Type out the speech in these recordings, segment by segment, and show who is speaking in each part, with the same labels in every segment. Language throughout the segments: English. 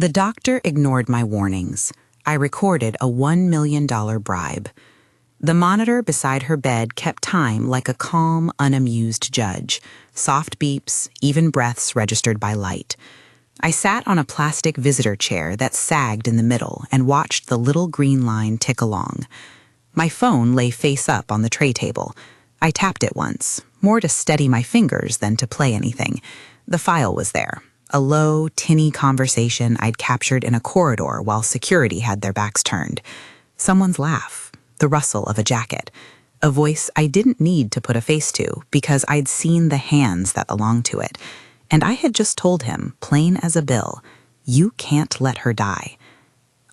Speaker 1: The doctor ignored my warnings. I recorded a $1 million bribe. The monitor beside her bed kept time like a calm, unamused judge. Soft beeps, even breaths registered by light. I sat on a plastic visitor chair that sagged in the middle and watched the little green line tick along. My phone lay face up on the tray table. I tapped it once, more to steady my fingers than to play anything. The file was there. A low, tinny conversation I'd captured in a corridor while security had their backs turned. Someone's laugh, the rustle of a jacket, a voice I didn't need to put a face to because I'd seen the hands that belonged to it. And I had just told him, plain as a bill, you can't let her die.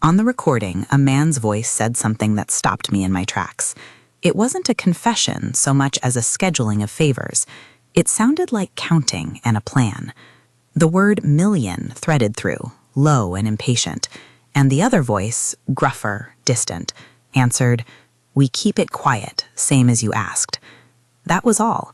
Speaker 1: On the recording, a man's voice said something that stopped me in my tracks. It wasn't a confession so much as a scheduling of favors. It sounded like counting and a plan. The word million threaded through, low and impatient, and the other voice, gruffer, distant, answered, we keep it quiet, same as you asked. That was all.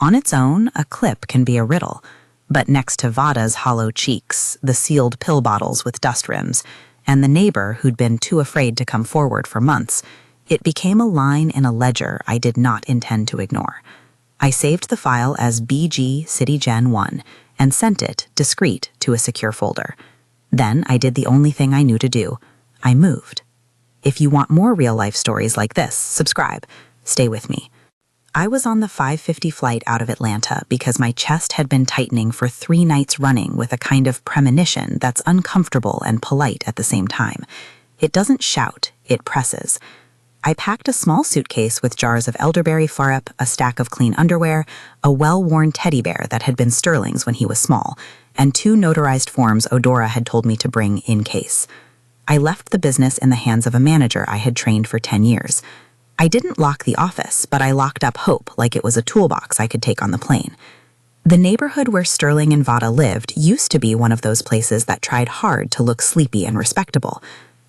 Speaker 1: On its own, a clip can be a riddle, but next to Vada's hollow cheeks, the sealed pill bottles with dust rims, and the neighbor who'd been too afraid to come forward for months, it became a line in a ledger I did not intend to ignore. I saved the file as BG City Gen 1 and sent it, discreet, to a secure folder. Then I did the only thing I knew to do. I moved. If you want more real-life stories like this, subscribe. Stay with me. I was on the 5:50 flight out of Atlanta because my chest had been tightening for 3 nights running with a kind of premonition that's uncomfortable and polite at the same time. It doesn't shout, it presses. I packed a small suitcase with jars of elderberry farup, a stack of clean underwear, a well-worn teddy bear that had been Sterling's when he was small, and 2 notarized forms Odora had told me to bring in case. I left the business in the hands of a manager I had trained for 10 years. I didn't lock the office, but I locked up hope like it was a toolbox I could take on the plane. The neighborhood where Sterling and Vada lived used to be one of those places that tried hard to look sleepy and respectable.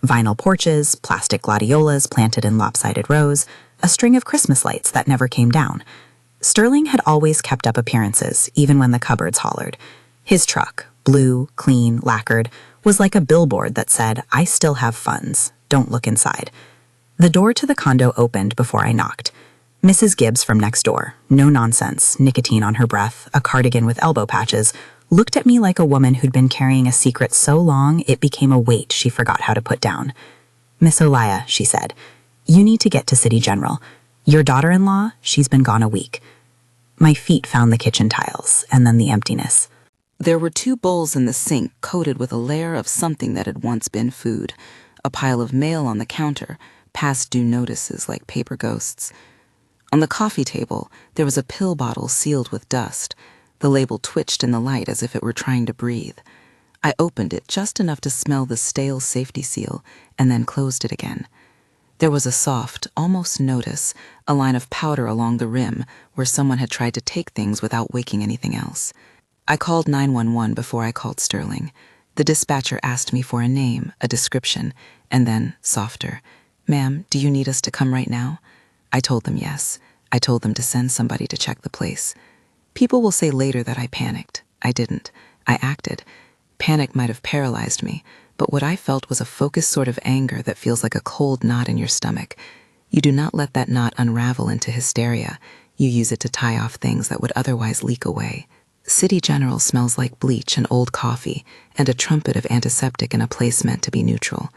Speaker 1: Vinyl porches, plastic gladiolas planted in lopsided rows, a string of Christmas lights that never came down. Sterling had always kept up appearances, even when the cupboards hollered. His truck, blue, clean, lacquered, was like a billboard that said, I still have funds, don't look inside. The door to the condo opened before I knocked. Mrs. Gibbs from next door, no nonsense, nicotine on her breath, a cardigan with elbow patches, looked at me like a woman who'd been carrying a secret so long it became a weight she forgot how to put down. Miss Olaya, she said, you need to get to City General. Your daughter-in-law, she's been gone a week. My feet found the kitchen tiles, and then the emptiness.
Speaker 2: There were 2 bowls in the sink coated with a layer of something that had once been food, a pile of mail on the counter, past due notices like paper ghosts. On the coffee table, there was a pill bottle sealed with dust. The label twitched in the light as if it were trying to breathe. I opened it just enough to smell the stale safety seal and then closed it again. There was a soft, almost notice, a line of powder along the rim where someone had tried to take things without waking anything else. I called 911 before I called Sterling. The dispatcher asked me for a name, a description, and then, softer, ma'am, do you need us to come right now? I told them yes. I told them to send somebody to check the place. People will say later that I panicked. I didn't. I acted. Panic might have paralyzed me, but what I felt was a focused sort of anger that feels like a cold knot in your stomach. You do not let that knot unravel into hysteria. You use it to tie off things that would otherwise leak away. City General smells like bleach and old coffee, and a trumpet of antiseptic in a place meant to be neutral.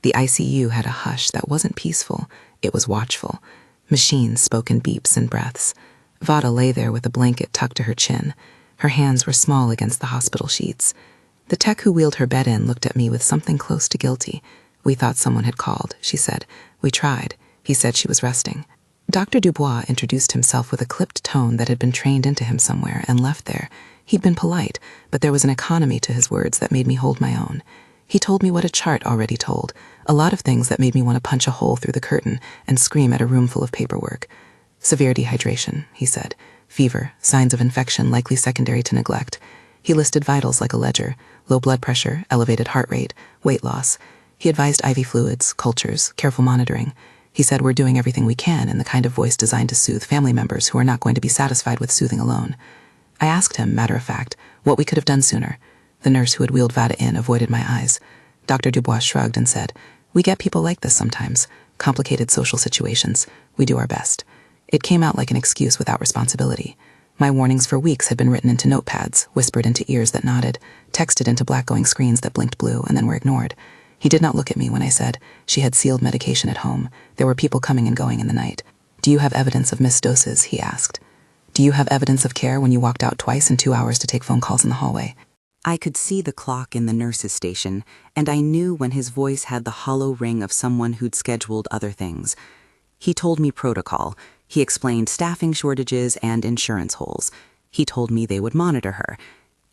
Speaker 2: The ICU had a hush that wasn't peaceful. It was watchful. Machines spoke in beeps and breaths. Vada lay there with a blanket tucked to her chin. Her hands were small against the hospital sheets. The tech who wheeled her bed in looked at me with something close to guilty. We thought someone had called, she said. We tried. He said she was resting. Dr. Dubois introduced himself with a clipped tone that had been trained into him somewhere and left there. He'd been polite, but there was an economy to his words that made me hold my own. He told me what a chart already told, a lot of things that made me want to punch a hole through the curtain and scream at a room full of paperwork. Severe dehydration, he said. Fever, signs of infection likely secondary to neglect. He listed vitals like a ledger, low blood pressure, elevated heart rate, weight loss. He advised IV fluids, cultures, careful monitoring. He said we're doing everything we can in the kind of voice designed to soothe family members who are not going to be satisfied with soothing alone. I asked him, matter of fact, what we could have done sooner. The nurse who had wheeled Vada in avoided my eyes. Dr. Dubois shrugged and said, "We get people like this sometimes. Complicated social situations. We do our best." It came out like an excuse without responsibility. My warnings for weeks had been written into notepads, whispered into ears that nodded, texted into black-glowing screens that blinked blue and then were ignored. He did not look at me when I said, "She had sealed medication at home. There were people coming and going in the night." "Do you have evidence of missed doses?" he asked. "Do you have evidence of care when you walked out twice in 2 hours to take phone calls in the hallway?"
Speaker 1: I could see the clock in the nurse's station, and I knew when his voice had the hollow ring of someone who'd scheduled other things. He told me protocol. He explained staffing shortages and insurance holes. He told me they would monitor her.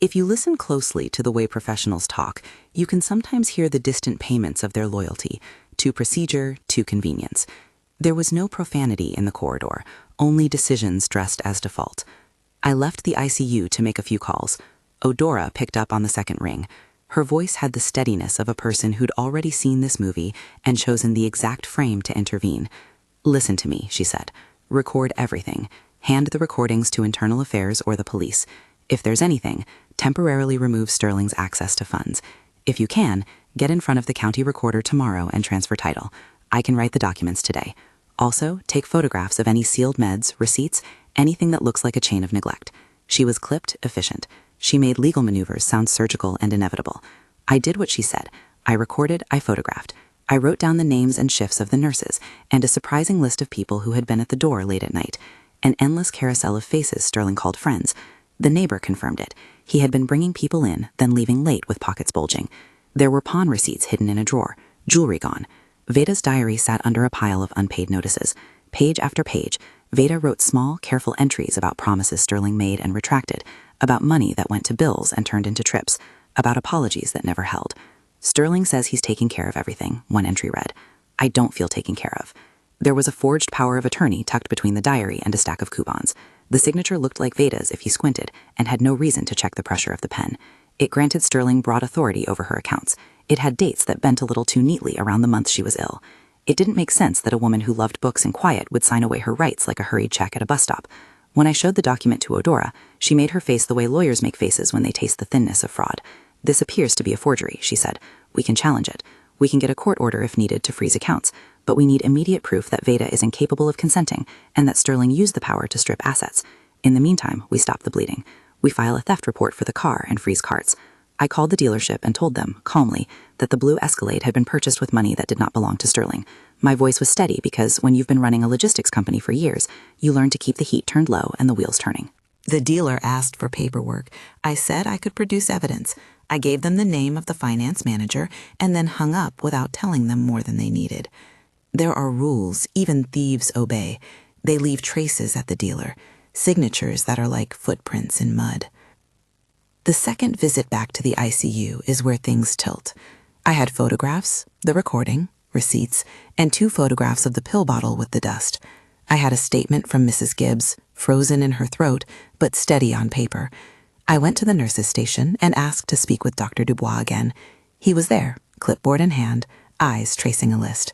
Speaker 1: If you listen closely to the way professionals talk, you can sometimes hear the distant payments of their loyalty, to procedure, to convenience. There was no profanity in the corridor, only decisions dressed as default. I left the ICU to make a few calls. Odora picked up on the second ring. Her voice had the steadiness of a person who'd already seen this movie and chosen the exact frame to intervene. "Listen to me," she said. "Record everything. Hand the recordings to Internal Affairs or the police. If there's anything, temporarily remove Sterling's access to funds. If you can, get in front of the county recorder tomorrow and transfer title. I can write the documents today. Also, take photographs of any sealed meds, receipts, anything that looks like a chain of neglect." She was clipped, efficient. She made legal maneuvers sound surgical and inevitable. I did what she said. I recorded, I photographed. I wrote down the names and shifts of the nurses, and a surprising list of people who had been at the door late at night. An endless carousel of faces Sterling called friends. The neighbor confirmed it. He had been bringing people in, then leaving late with pockets bulging. There were pawn receipts hidden in a drawer, jewelry gone. Veda's diary sat under a pile of unpaid notices. Page after page, Veda wrote small, careful entries about promises Sterling made and retracted, about money that went to bills and turned into trips, about apologies that never held. "Sterling says he's taking care of everything," one entry read. "I don't feel taken care of." There was a forged power of attorney tucked between the diary and a stack of coupons. The signature looked like Veda's if he squinted, and had no reason to check the pressure of the pen. It granted Sterling broad authority over her accounts. It had dates that bent a little too neatly around the month she was ill. It didn't make sense that a woman who loved books and quiet would sign away her rights like a hurried check at a bus stop. When I showed the document to Odora, she made her face the way lawyers make faces when they taste the thinness of fraud. "This appears to be a forgery," she said. "We can challenge it. We can get a court order if needed to freeze accounts, but we need immediate proof that Veda is incapable of consenting and that Sterling used the power to strip assets. In the meantime, we stop the bleeding. We file a theft report for the car and freeze carts." I called the dealership and told them, calmly, that the blue Escalade had been purchased with money that did not belong to Sterling. My voice was steady because when you've been running a logistics company for years, you learn to keep the heat turned low and the wheels turning. The dealer asked for paperwork. I said I could produce evidence. I gave them the name of the finance manager and then hung up without telling them more than they needed. There are rules even thieves obey. They leave traces at the dealer, signatures that are like footprints in mud. The second visit back to the ICU is where things tilt. I had photographs, the recording, receipts, and 2 photographs of the pill bottle with the dust. I had a statement from Mrs. Gibbs, frozen in her throat, but steady on paper. I went to the nurse's station and asked to speak with Dr. Dubois again. He was there, clipboard in hand, eyes tracing a list.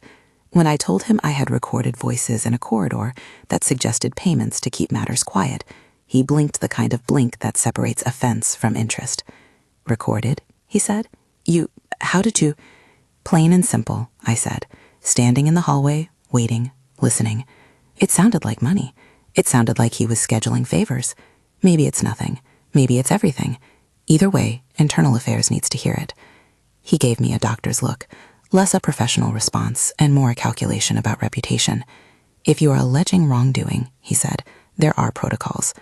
Speaker 1: When I told him I had recorded voices in a corridor that suggested payments to keep matters quiet, he blinked the kind of blink that separates offense from interest. "Recorded?" he said. How did you?" "Plain and simple," I said, standing in the hallway, waiting, listening. It sounded like money. It sounded like he was scheduling favors. Maybe it's nothing. Maybe it's everything. Either way, Internal Affairs needs to hear it. He gave me a doctor's look, less a professional response and more a calculation about reputation. "If you are alleging wrongdoing," he said, "there are protocols."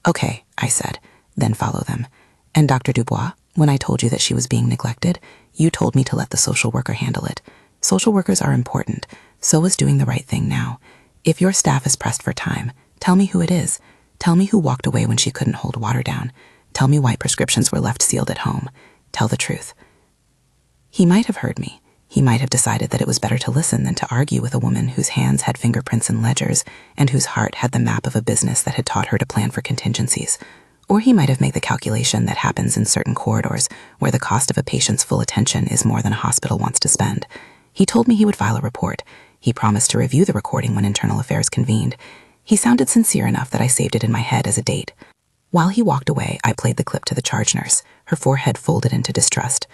Speaker 1: "Okay," I said, "then follow them." "And Dr. Dubois, when I told you that she was being neglected, you told me to let the social worker handle it. Social workers are important. So is doing the right thing now. If your staff is pressed for time, tell me who it is. Tell me who walked away when she couldn't hold water down. Tell me why prescriptions were left sealed at home. Tell the truth." He might have heard me. He might have decided that it was better to listen than to argue with a woman whose hands had fingerprints and ledgers and whose heart had the map of a business that had taught her to plan for contingencies. Or he might have made the calculation that happens in certain corridors where the cost of a patient's full attention is more than a hospital wants to spend. He told me he would file a report. He promised to review the recording when Internal Affairs convened. He sounded sincere enough that I saved it in my head as a date. While he walked away, I played the clip to the charge nurse.
Speaker 2: Her forehead folded into distrust.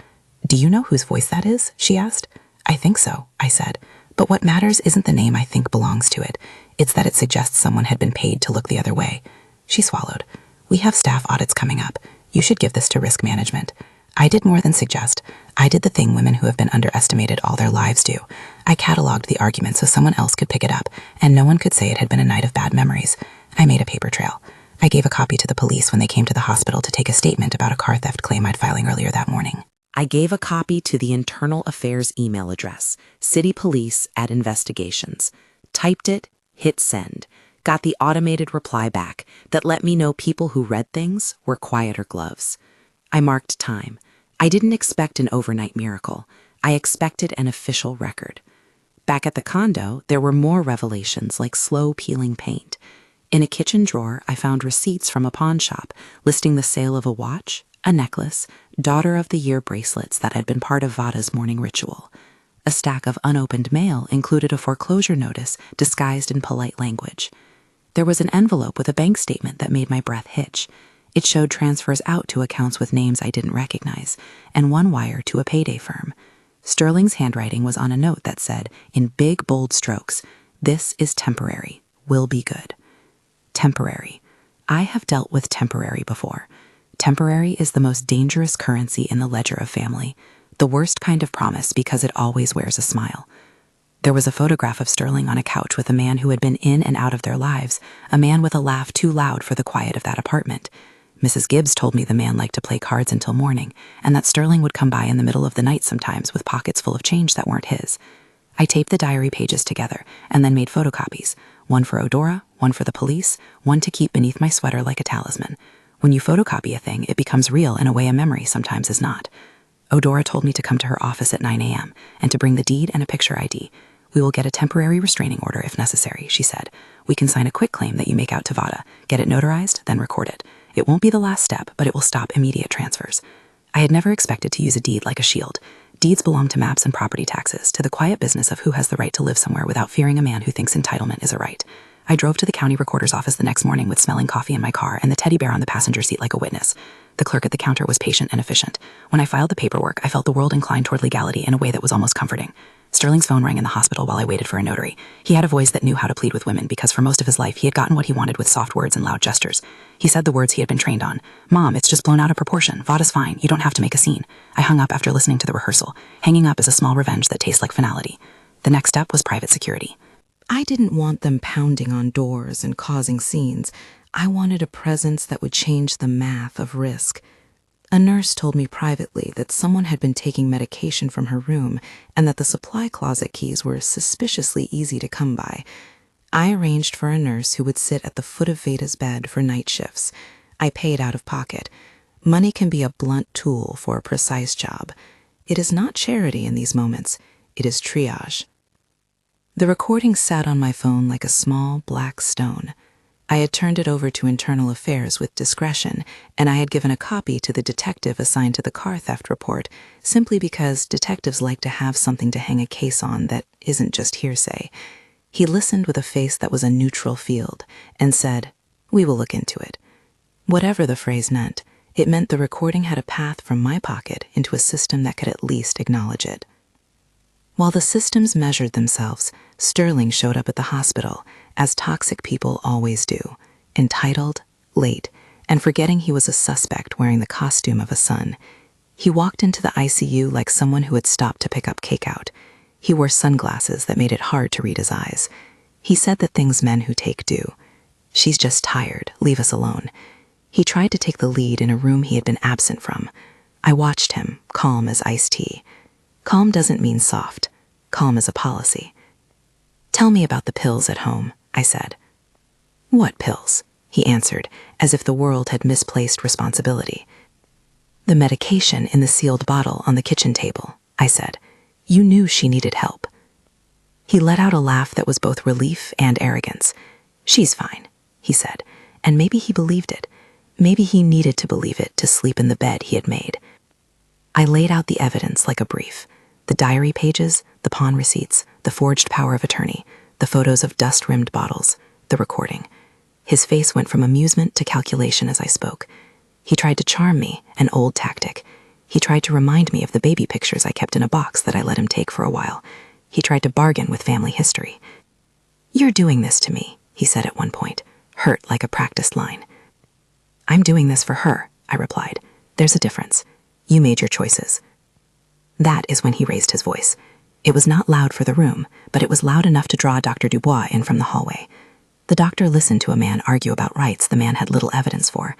Speaker 2: "Do you know whose voice that is?" she asked. "I think so," I said. "But what matters isn't the name I think belongs to it. It's that it suggests someone had been paid to look the other way." She swallowed. "We have staff audits coming up. You should give this to risk management." I did more than suggest. I did the thing women who have been underestimated all their lives do. I cataloged the argument so someone else could pick it up, and no one could say it had been a night of bad memories. I made a paper trail. I gave a copy to the police when they came to the hospital to take a statement about a car theft claim I'd filing earlier that morning.
Speaker 1: I gave a copy to the Internal Affairs email address, citypolice@investigations, typed it, hit send, got the automated reply back that let me know people who read things were quieter gloves. I marked time. I didn't expect an overnight miracle. I expected an official record. Back at the condo, there were more revelations like slow peeling paint. In a kitchen drawer, I found receipts from a pawn shop listing the sale of a watch, a necklace, Daughter of the Year bracelets that had been part of Vada's morning ritual. A stack of unopened mail included a foreclosure notice disguised in polite language. There was an envelope with a bank statement that made my breath hitch. It showed transfers out to accounts with names I didn't recognize, and one wire to a payday firm. Sterling's handwriting was on a note that said, in big, bold strokes, "This is temporary. Will be good." Temporary. I have dealt with temporary before. Temporary is the most dangerous currency in the ledger of family, the worst kind of promise because it always wears a smile. There was a photograph of Sterling on a couch with a man who had been in and out of their lives, a man with a laugh too loud for the quiet of that apartment. Mrs. Gibbs told me the man liked to play cards until morning, and that Sterling would come by in the middle of the night sometimes with pockets full of change that weren't his. I taped the diary pages together and then made photocopies, one for Odora, one for the police, one to keep beneath my sweater like a talisman. When you photocopy a thing, it becomes real in a way a memory sometimes is not. Odora told me to come to her office at 9 a.m. and to bring the deed and a picture ID. "We will get a temporary restraining order if necessary," she said. "We can sign a quick claim that you make out to Vada, get it notarized, then record it. It won't be the last step, but it will stop immediate transfers." I had never expected to use a deed like a shield. Deeds belong to maps and property taxes, to the quiet business of who has the right to live somewhere without fearing a man who thinks entitlement is a right. I drove to the county recorder's office the next morning with smelling coffee in my car and the teddy bear on the passenger seat like a witness. The clerk at the counter was patient and efficient. When I filed the paperwork, I felt the world inclined toward legality in a way that was almost comforting. Sterling's phone rang in the hospital while I waited for a notary. He had a voice that knew how to plead with women because for most of his life he had gotten what he wanted with soft words and loud gestures. He said the words he had been trained on. "Mom, it's just blown out of proportion. Vada's fine. You don't have to make a scene." I hung up after listening to the rehearsal. Hanging up is a small revenge that tastes like finality. The next step was private security. I didn't want them pounding on doors and causing scenes. I wanted a presence that would change the math of risk. A nurse told me privately that someone had been taking medication from her room and that the supply closet keys were suspiciously easy to come by. I arranged for a nurse who would sit at the foot of Veda's bed for night shifts. I paid out of pocket. Money can be a blunt tool for a precise job. It is not charity in these moments. It is triage. The recording sat on my phone like a small black stone. I had turned it over to Internal Affairs with discretion, and I had given a copy to the detective assigned to the car theft report, simply because detectives like to have something to hang a case on that isn't just hearsay. He listened with a face that was a neutral field and said, "We will look into it." Whatever the phrase meant, it meant the recording had a path from my pocket into a system that could at least acknowledge it. While the systems measured themselves, Sterling showed up at the hospital, as toxic people always do, entitled, late, and forgetting he was a suspect wearing the costume of a son. He walked into the ICU like someone who had stopped to pick up cake-out. He wore sunglasses that made it hard to read his eyes. He said the things men who take do. "She's just tired, leave us alone." He tried to take the lead in a room he had been absent from. I watched him, calm as iced tea. Calm doesn't mean soft. Calm is a policy. "Tell me about the pills at home," I said. "What pills?" he answered, as if the world had misplaced responsibility. "The medication in the sealed bottle on the kitchen table," I said. "You knew she needed help." He let out a laugh that was both relief and arrogance. "She's fine," he said, and maybe he believed it. Maybe he needed to believe it to sleep in the bed he had made. I laid out the evidence like a brief. The diary pages, the pawn receipts, the forged power of attorney, the photos of dust-rimmed bottles, the recording. His face went from amusement to calculation as I spoke.
Speaker 2: He tried to charm me, an old tactic. He tried to remind me of the baby pictures I kept in a box that I let him take for a while. He tried to bargain with family history. "You're doing this to me," he said at one point, hurt like a practiced line. "I'm doing this for her," I replied. "There's a difference. You made your choices." That is when he raised his voice. It was not loud for the room, but it was loud enough to draw Dr. Dubois in from the hallway. The doctor listened to a man argue about rights the man had little evidence for.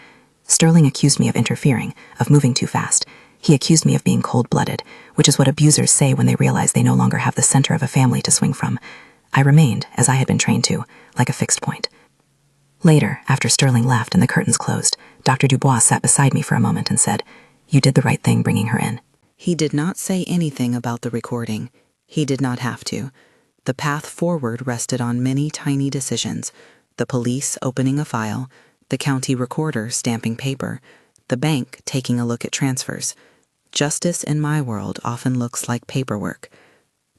Speaker 2: Sterling accused me of interfering, of moving too fast. He accused me of being cold-blooded, which is what abusers say when they realize they no longer have the center of a family to swing from. I remained, as I had been trained to, like a fixed point. Later, after Sterling left and the curtains closed, Dr. Dubois sat beside me for a moment and said, "You did the right thing bringing her in."
Speaker 1: He did not say anything about the recording. He did not have to. The path forward rested on many tiny decisions: the police opening a file, the county recorder stamping paper, the bank taking a look at transfers. Justice in my world often looks like paperwork.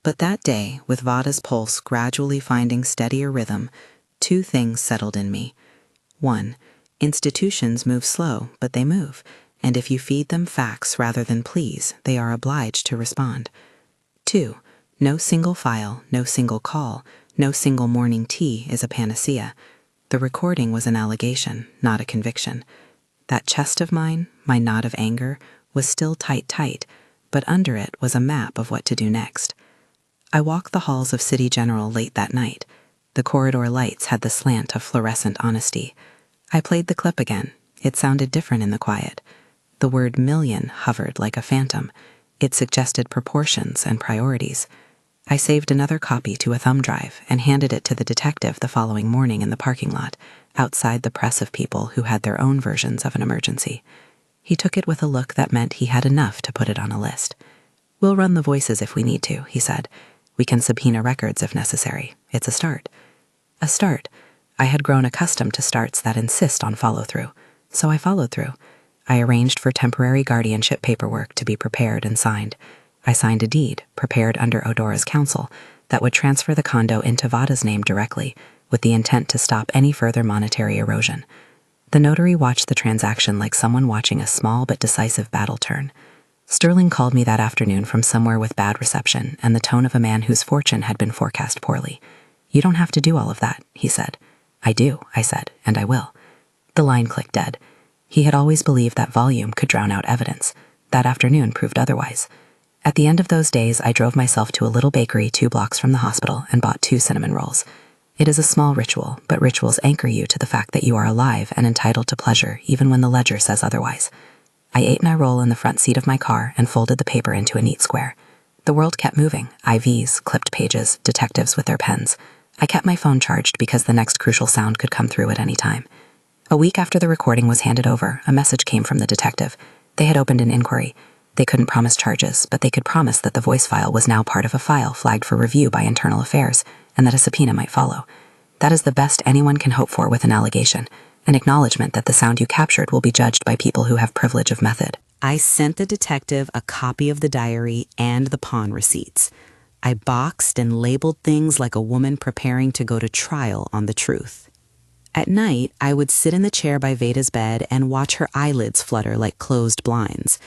Speaker 1: But that day, with Vada's pulse gradually finding steadier rhythm, two things settled in me. One, institutions move slow, but they move, and if you feed them facts rather than pleas, they are obliged to respond. Two, no single file, no single call, no single morning tea is a panacea. The recording was an allegation, not a conviction. That chest of mine, my knot of anger, was still tight, but under it was a map of what to do next. I walked the halls of City General late that night. The corridor lights had the slant of fluorescent honesty. I played the clip again. It sounded different in the quiet. The word million hovered like a phantom. It suggested proportions and priorities. I saved another copy to a thumb drive and handed it to the detective the following morning in the parking lot, outside the press of people who had their own versions of an emergency. He took it with a look that meant he had enough to put it on a list. "We'll run the voices if we need to," he said. "We can subpoena records if necessary. It's a start." A start. I had grown accustomed to starts that insist on follow-through, so I followed through. I arranged for temporary guardianship paperwork to be prepared and signed. I signed a deed, prepared under Odora's counsel, that would transfer the condo into Vada's name directly, with the intent to stop any further monetary erosion. The notary watched the transaction like someone watching a small but decisive battle turn. Sterling called me that afternoon from somewhere with bad reception and the tone of a man whose fortune had been forecast poorly. "You don't have to do all of that," he said. "I do," I said, "and I will." The line clicked dead. He had always believed that volume could drown out evidence. That afternoon proved otherwise. At the end of those days, I drove myself to a little bakery 2 blocks from the hospital and bought 2 cinnamon rolls. It is a small ritual, but rituals anchor you to the fact that you are alive and entitled to pleasure even when the ledger says otherwise. I ate my roll in the front seat of my car and folded the paper into a neat square. The world kept moving: IVs, clipped pages, detectives with their pens. I kept my phone charged because the next crucial sound could come through at any time. A week after the recording was handed over, a message came from the detective. They had opened an inquiry. They couldn't promise charges, but they could promise that the voice file was now part of a file flagged for review by Internal Affairs, and that a subpoena might follow. That is the best anyone can hope for with an allegation, an acknowledgement that the sound you captured will be judged by people who have privilege of method. I sent the detective a copy of the diary and the pawn receipts. I boxed and labeled things like a woman preparing to go to trial on the truth. At night, I would sit in the chair by Veda's bed and watch her eyelids flutter like closed blinds.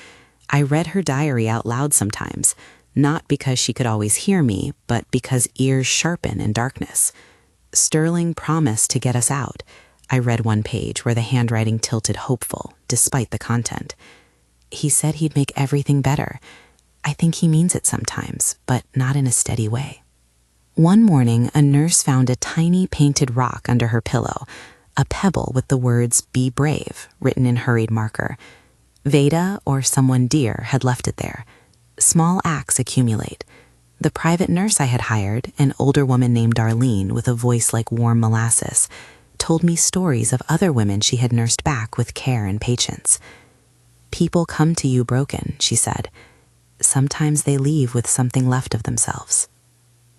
Speaker 1: I read her diary out loud sometimes, not because she could always hear me, but because ears sharpen in darkness. Sterling promised to get us out. I read one page where the handwriting tilted hopeful, despite the content. He said he'd make everything better. I think he means it sometimes, but not in a steady way. One morning, a nurse found a tiny painted rock under her pillow, a pebble with the words "Be brave" written in hurried marker. Veda, or someone dear, had left it there. Small acts accumulate. The private nurse I had hired, an older woman named Darlene with a voice like warm molasses, told me stories of other women she had nursed back with care and patience. "People come to you broken," she said. "Sometimes they leave with something left of themselves."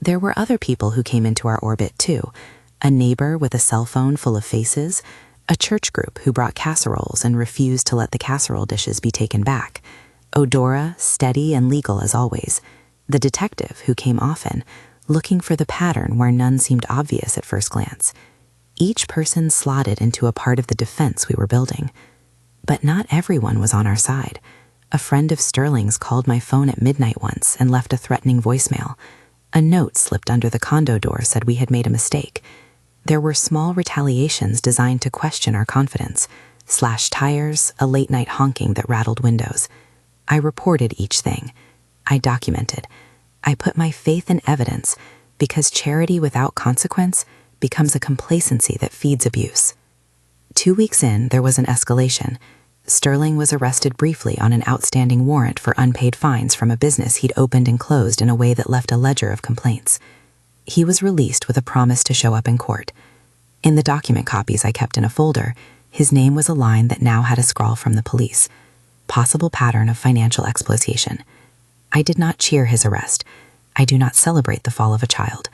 Speaker 1: There were other people who came into our orbit too. A neighbor with a cell phone full of faces, a church group who brought casseroles and refused to let the casserole dishes be taken back, Odora, steady and legal as always, the detective who came often, looking for the pattern where none seemed obvious at first glance. Each person slotted into a part of the defense we were building. But not everyone was on our side. A friend of Sterling's called my phone at midnight once and left a threatening voicemail. A note slipped under the condo door said we had made a mistake. There were small retaliations designed to question our confidence. Slashed tires, a late-night honking that rattled windows. I reported each thing. I documented. I put my faith in evidence because charity without consequence becomes a complacency that feeds abuse. 2 weeks in, there was an escalation. Sterling was arrested briefly on an outstanding warrant for unpaid fines from a business he'd opened and closed in a way that left a ledger of complaints. He was released with a promise to show up in court. In the document copies I kept in a folder, his name was a line that now had a scrawl from the police. Possible pattern of financial exploitation. I did not cheer his arrest. I do not celebrate the fall of a child.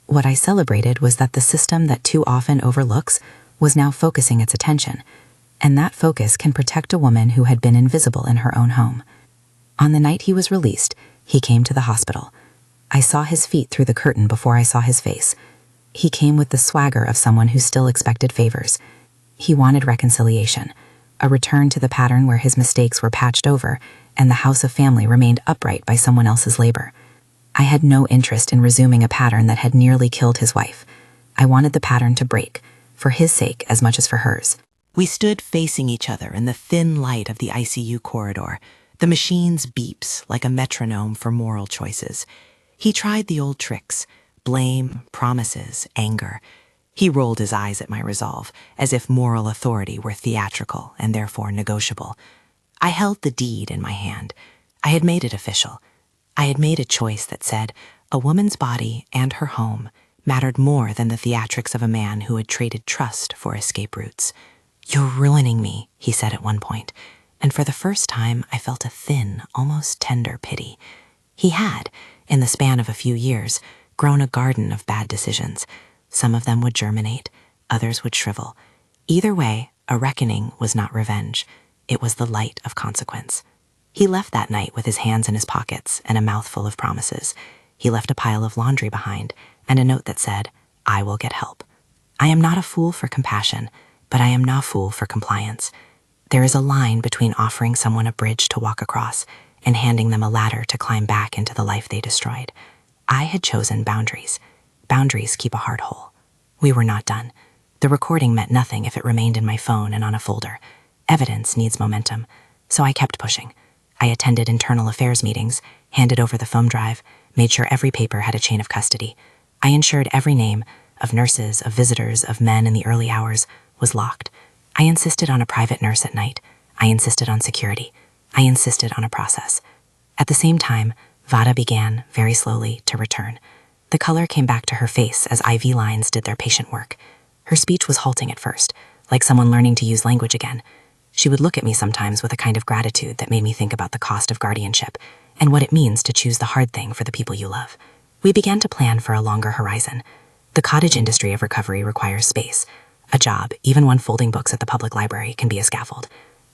Speaker 1: What I celebrated was that the system that too often overlooks was now focusing its attention, and that focus can protect a woman who had been invisible in her own home. On the night he was released, he came to the hospital. I saw his feet through the curtain before I saw his face. He came with the swagger of someone who still expected favors. He wanted reconciliation, a return to the pattern where his mistakes were patched over and the house of family remained upright by someone else's labor. I had no interest in resuming a pattern that had nearly killed his wife. I wanted the pattern to break, for his sake as much as for hers.
Speaker 3: We stood facing each other in the thin light of the ICU corridor, the machine's beeps like a metronome for moral choices. He tried the old tricks: blame, promises, anger. He rolled his eyes at my resolve, as if moral authority were theatrical and therefore negotiable. I held the deed in my hand. I had made it official. I had made a choice that said a woman's body and her home mattered more than the theatrics of a man who had traded trust for escape routes. "You're ruining me," he said at one point, and for the first time I felt a thin, almost tender pity. He had, in the span of a few years, grown a garden of bad decisions. Some of them would germinate, others would shrivel. Either way, a reckoning was not revenge. It was the light of consequence. He left that night with his hands in his pockets and a mouthful of promises. He left a pile of laundry behind and a note that said, "I will get help." I am not a fool for compassion, but I am no fool for compliance. There is a line between offering someone a bridge to walk across and handing them a ladder to climb back into the life they destroyed. I had chosen boundaries. Boundaries keep a heart whole. We were not done. The recording meant nothing if it remained in my phone and on a folder. Evidence needs momentum, so I kept pushing. I attended internal affairs meetings, handed over the foam drive, made sure every paper had a chain of custody. I ensured every name, of nurses, of visitors, of men in the early hours, was locked. I insisted on a private nurse at night. I insisted on security. I insisted on a process. At the same time, Vada began, very slowly, to return. The color came back to her face as IV lines did their patient work. Her speech was halting at first, like someone learning to use language again. She would look at me sometimes with a kind of gratitude that made me think about the cost of guardianship and what it means to choose the hard thing for the people you love. We began to plan for a longer horizon. The cottage industry of recovery requires space. A job, even one folding books at the public library, can be a scaffold.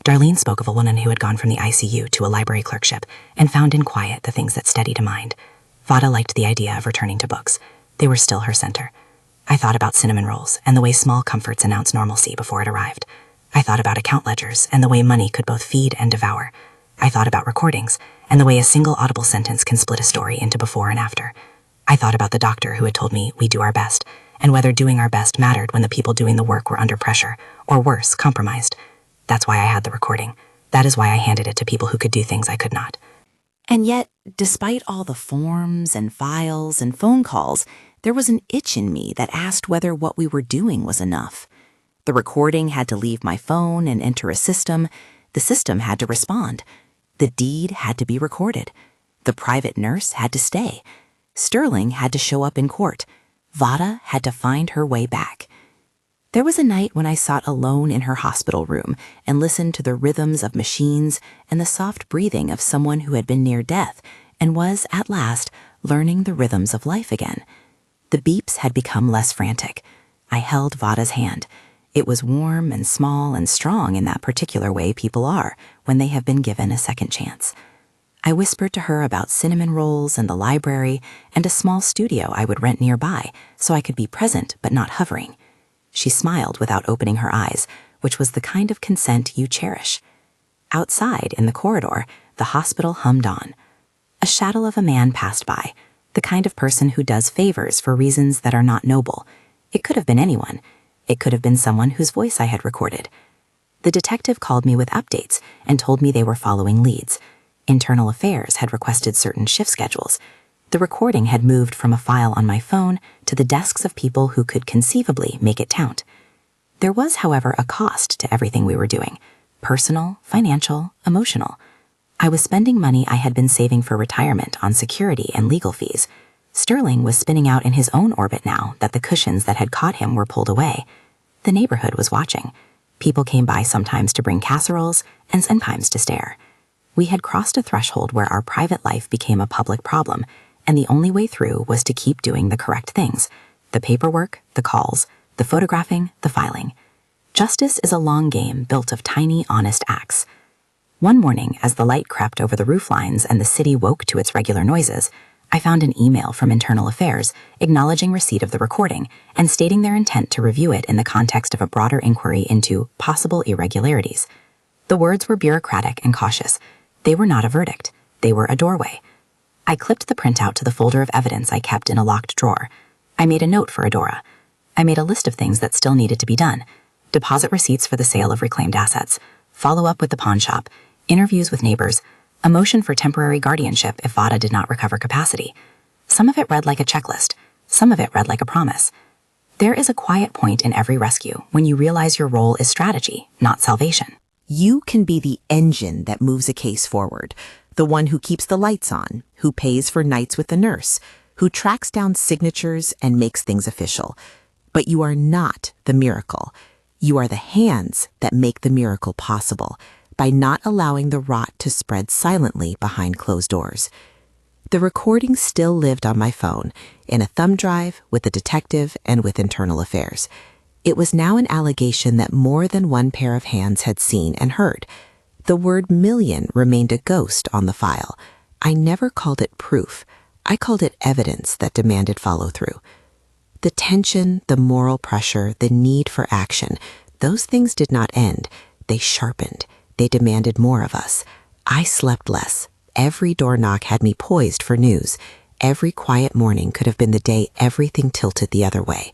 Speaker 3: Darlene spoke of a woman who had gone from the ICU to a library clerkship and found in quiet the things that steadied a mind. Vada liked the idea of returning to books. They were still her center. I thought about cinnamon rolls and the way small comforts announce normalcy before it arrived. I thought about account ledgers and the way money could both feed and devour. I thought about recordings and the way a single audible sentence can split a story into before and after. I thought about the doctor who had told me we do our best, and whether doing our best mattered when the people doing the work were under pressure, or worse, compromised. That's why I had the recording. That is why I handed it to people who could do things I could not.
Speaker 4: And yet, despite all the forms and files and phone calls, there was an itch in me that asked whether what we were doing was enough. The recording had to leave my phone and enter a system. The system had to respond. The deed had to be recorded. The private nurse had to stay. Sterling had to show up in court. Vada had to find her way back. There was a night when I sat alone in her hospital room and listened to the rhythms of machines and the soft breathing of someone who had been near death and was, at last, learning the rhythms of life again. The beeps had become less frantic. I held Vada's hand. It was warm and small and strong in that particular way people are when they have been given a second chance. I whispered to her about cinnamon rolls and the library and a small studio I would rent nearby so I could be present but not hovering. She smiled without opening her eyes, which was the kind of consent you cherish. Outside, in the corridor, the hospital hummed on. A shadow of a man passed by, the kind of person who does favors for reasons that are not noble. It could have been anyone. It could have been someone whose voice I had recorded. The detective called me with updates and told me they were following leads. Internal Affairs had requested certain shift schedules. The recording had moved from a file on my phone to the desks of people who could conceivably make it count. There was, however, a cost to everything we were doing. Personal, financial, emotional. I was spending money I had been saving for retirement on security and legal fees. Sterling was spinning out in his own orbit now that the cushions that had caught him were pulled away. The neighborhood was watching. People came by sometimes to bring casseroles and sometimes to stare. We had crossed a threshold where our private life became a public problem, and the only way through was to keep doing the correct things. The paperwork, the calls, the photographing, the filing. Justice is a long game built of tiny, honest acts. One morning, as the light crept over the roof lines and the city woke to its regular noises, I found an email from Internal Affairs acknowledging receipt of the recording and stating their intent to review it in the context of a broader inquiry into possible irregularities. The words were bureaucratic and cautious. They were not a verdict. They were a doorway. I clipped the printout to the folder of evidence I kept in a locked drawer. I made a note for Adora. I made a list of things that still needed to be done. Deposit receipts for the sale of reclaimed assets, follow up with the pawn shop, interviews with neighbors, a motion for temporary guardianship if Vada did not recover capacity. Some of it read like a checklist. Some of it read like a promise. There is a quiet point in every rescue when you realize your role is strategy, not salvation.
Speaker 3: You can be the engine that moves a case forward, the one who keeps the lights on, who pays for nights with the nurse, who tracks down signatures and makes things official. But you are not the miracle. You are the hands that make the miracle possible by not allowing the rot to spread silently behind closed doors. The recording still lived on my phone, in a thumb drive, with the detective and with Internal Affairs. It was now an allegation that more than one pair of hands had seen and heard. The word million remained a ghost on the file. I never called it proof. I called it evidence that demanded follow-through. The tension, the moral pressure, the need for action, those things did not end. They sharpened. They demanded more of us. I slept less. Every door knock had me poised for news. Every quiet morning could have been the day everything tilted the other way.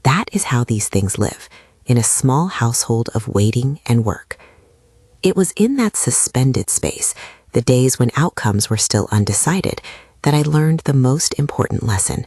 Speaker 3: That is how these things live, in a small household of waiting and work. It was in that suspended space, the days when outcomes were still undecided, that I learned the most important lesson.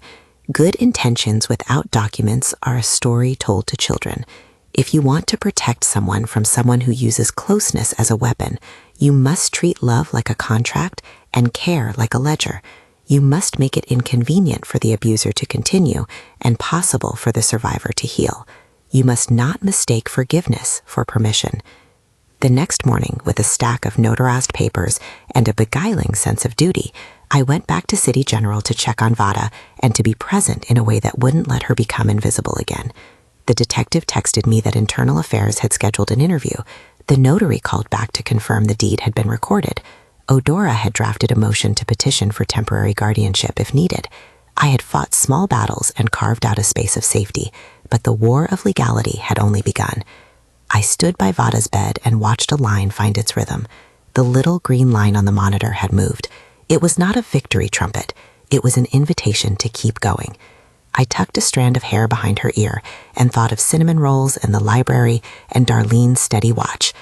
Speaker 3: Good intentions without documents are a story told to children. If you want to protect someone from someone who uses closeness as a weapon, you must treat love like a contract and care like a ledger. You must make it inconvenient for the abuser to continue and possible for the survivor to heal. You must not mistake forgiveness for permission. The next morning, with a stack of notarized papers and a beguiling sense of duty, I went back to City General to check on Vada and to be present in a way that wouldn't let her become invisible again. The detective texted me that Internal Affairs had scheduled an interview. The notary called back to confirm the deed had been recorded. Odora had drafted a motion to petition for temporary guardianship if needed. I had fought small battles and carved out a space of safety, but the war of legality had only begun. I stood by Vada's bed and watched a line find its rhythm. The little green line on the monitor had moved. It was not a victory trumpet. It was an invitation to keep going. I tucked a strand of hair behind her ear and thought of cinnamon rolls and the library and Darlene's steady watch.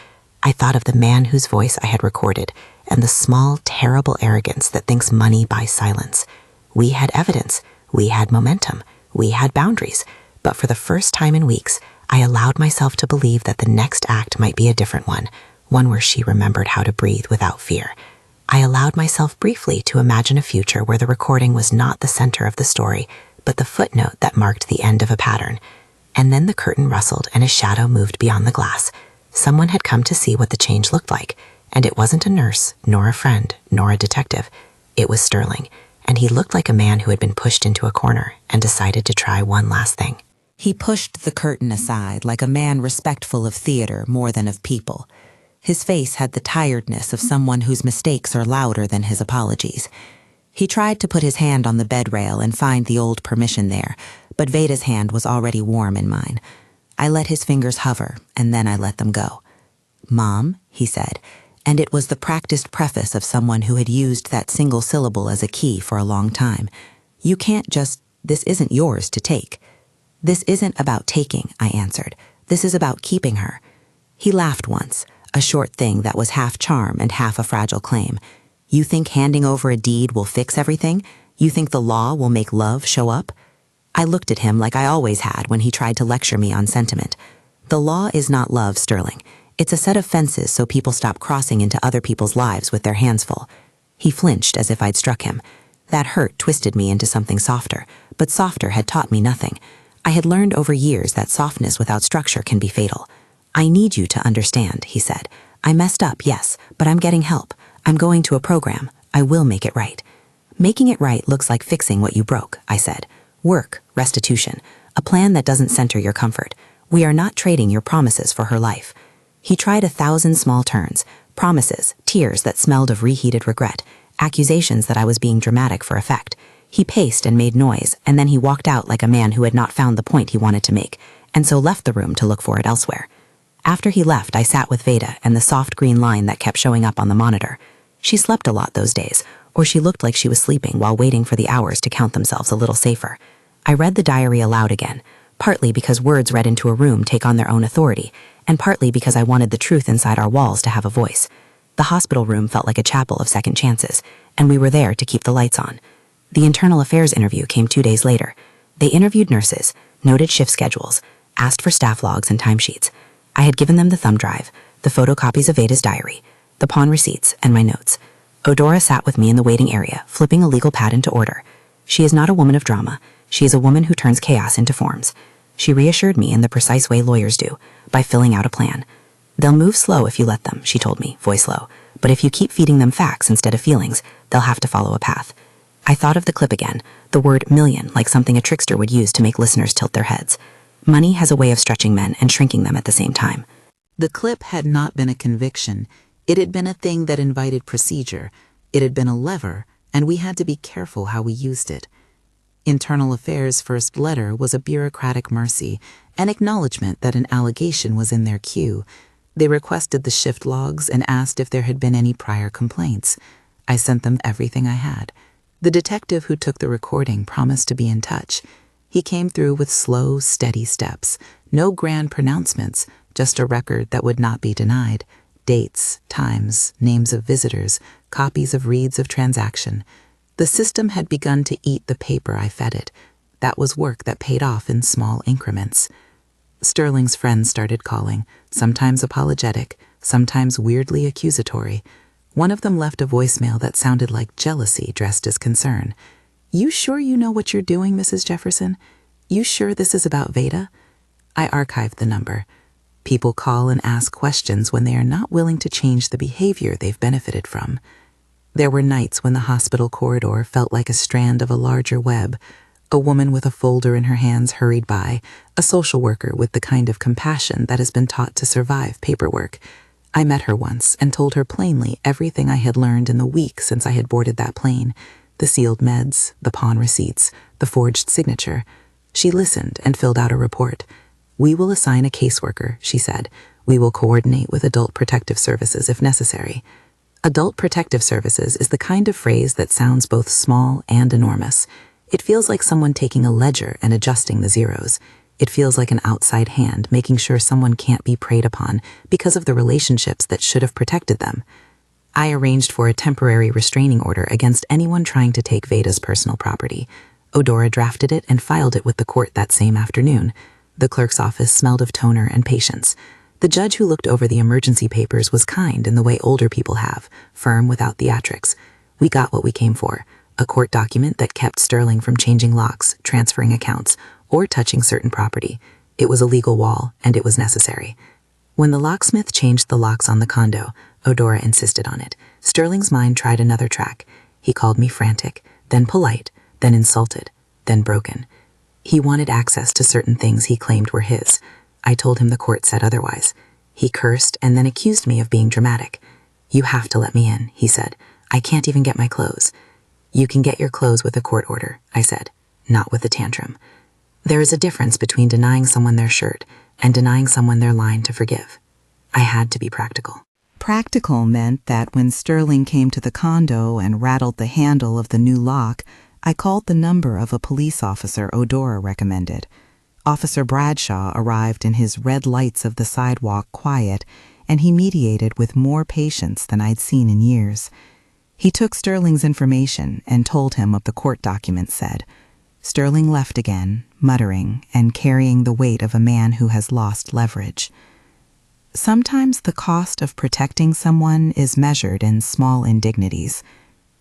Speaker 3: I thought of the man whose voice I had recorded and the small, terrible arrogance that thinks money buys silence. We had evidence. We had momentum. We had boundaries. But for the first time in weeks, I allowed myself to believe that the next act might be a different one where she remembered how to breathe without fear. I allowed myself briefly to imagine a future where the recording was not the center of the story, but the footnote that marked the end of a pattern. And then the curtain rustled and a shadow moved beyond the glass. Someone had come to see what the change looked like, and it wasn't a nurse, nor a friend, nor a detective. It was Sterling, and he looked like a man who had been pushed into a corner and decided to try one last thing.
Speaker 1: He pushed the curtain aside like a man respectful of theater more than of people. His face had the tiredness of someone whose mistakes are louder than his apologies. He tried to put his hand on the bed rail and find the old permission there, but Veda's hand was already warm in mine.
Speaker 3: I let his fingers hover, and then I let them go. "Mom," he said, and it was the practiced preface of someone who had used that single syllable as a key for a long time. "You can't just, this isn't yours to take." "This isn't about taking," I answered. "This is about keeping her." He laughed once, a short thing that was half charm and half a fragile claim. "You think handing over a deed will fix everything? You think the law will make love show up?" I looked at him like I always had when he tried to lecture me on sentiment. "The law is not love, Sterling. It's a set of fences so people stop crossing into other people's lives with their hands full." He flinched as if I'd struck him. That hurt twisted me into something softer, but softer had taught me nothing. I had learned over years that softness without structure can be fatal. "I need you to understand," he said. "I messed up, yes, but I'm getting help. I'm going to a program. I will make it right." "Making it right looks like fixing what you broke," I said. "Work, restitution, a plan that doesn't center your comfort. We are not trading your promises for her life." He tried 1,000 small turns, promises, tears that smelled of reheated regret, accusations that I was being dramatic for effect. He paced and made noise, and then he walked out like a man who had not found the point he wanted to make, and so left the room to look for it elsewhere. After he left, I sat with Veda and the soft green line that kept showing up on the monitor. She slept a lot those days, or she looked like she was sleeping while waiting for the hours to count themselves a little safer. I read the diary aloud again, partly because words read into a room take on their own authority, and partly because I wanted the truth inside our walls to have a voice. The hospital room felt like a chapel of second chances, and we were there to keep the lights on. The internal affairs interview came 2 days later. They interviewed nurses, noted shift schedules, asked for staff logs and timesheets. I had given them the thumb drive, the photocopies of Veda's diary, the pawn receipts, and my notes. Odora sat with me in the waiting area, flipping a legal pad into order. She is not a woman of drama. She is a woman who turns chaos into forms. She reassured me in the precise way lawyers do, by filling out a plan. "They'll move slow if you let them," she told me, voice low. "But if you keep feeding them facts instead of feelings, they'll have to follow a path." I thought of the clip again, the word million like something a trickster would use to make listeners tilt their heads. Money has a way of stretching men and shrinking them at the same time.
Speaker 1: The clip had not been a conviction. It had been a thing that invited procedure. It had been a lever, and we had to be careful how we used it. Internal Affairs' first letter was a bureaucratic mercy, an acknowledgement that an allegation was in their queue. They requested the shift logs and asked if there had been any prior complaints. I sent them everything I had. The detective who took the recording promised to be in touch. He came through with slow, steady steps, no grand pronouncements, just a record that would not be denied. Dates, times, names of visitors, copies of reads of transaction. The system had begun to eat the paper I fed it. That was work that paid off in small increments. Sterling's friends started calling, sometimes apologetic, sometimes weirdly accusatory. One of them left a voicemail that sounded like jealousy dressed as concern. "You sure you know what you're doing, Mrs. Jefferson? You sure this is about Veda?" I archived the number. People call and ask questions when they are not willing to change the behavior they've benefited from. There were nights when the hospital corridor felt like a strand of a larger web. A woman with a folder in her hands hurried by, a social worker with the kind of compassion that has been taught to survive paperwork. I met her once and told her plainly everything I had learned in the week since I had boarded that plane. The sealed meds, the pawn receipts, the forged signature. She listened and filled out a report. "We will assign a caseworker," she said. "We will coordinate with Adult Protective Services if necessary." Adult Protective Services is the kind of phrase that sounds both small and enormous. It feels like someone taking a ledger and adjusting the zeros. It feels like an outside hand making sure someone can't be preyed upon because of the relationships that should have protected them. I arranged for a temporary restraining order against anyone trying to take Veda's personal property. Odora drafted it and filed it with the court that same afternoon. The clerk's office smelled of toner and patience. The judge who looked over the emergency papers was kind in the way older people have, firm without theatrics. We got what we came for, a court document that kept Sterling from changing locks, transferring accounts, or touching certain property. It was a legal wall, and it was necessary. When the locksmith changed the locks on the condo, Odora insisted on it. Sterling's mind tried another track. He called me frantic, then polite, then insulted, then broken. He wanted access to certain things he claimed were his. I told him the court said otherwise. He cursed and then accused me of being dramatic. "You have to let me in," he said. "I can't even get my clothes." "You can get your clothes with a court order," I said, "not with a tantrum." There is a difference between denying someone their shirt and denying someone their line to forgive. I had to be practical.
Speaker 2: Practical meant that when Sterling came to the condo and rattled the handle of the new lock, I called the number of a police officer Odora recommended. Officer Bradshaw arrived in his red lights of the sidewalk quiet, and he mediated with more patience than I'd seen in years. He took Sterling's information and told him what the court document said. Sterling left again, muttering and carrying the weight of a man who has lost leverage. Sometimes the cost of protecting someone is measured in small indignities.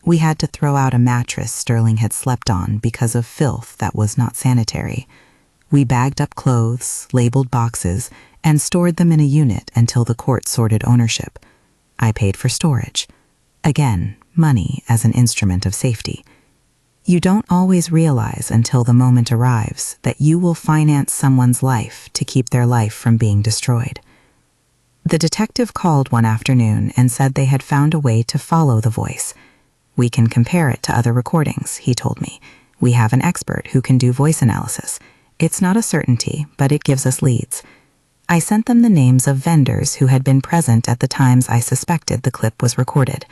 Speaker 2: We had to throw out a mattress Sterling had slept on because of filth that was not sanitary. We bagged up clothes, labeled boxes, and stored them in a unit until the court sorted ownership. I paid for storage. Again, money as an instrument of safety. You don't always realize until the moment arrives that you will finance someone's life to keep their life from being destroyed. The detective called one afternoon and said they had found a way to follow the voice. We can compare it to other recordings, he told me. We have an expert who can do voice analysis. It's not a certainty, but it gives us leads. I sent them the names of vendors who had been present at the times I suspected the clip was recorded.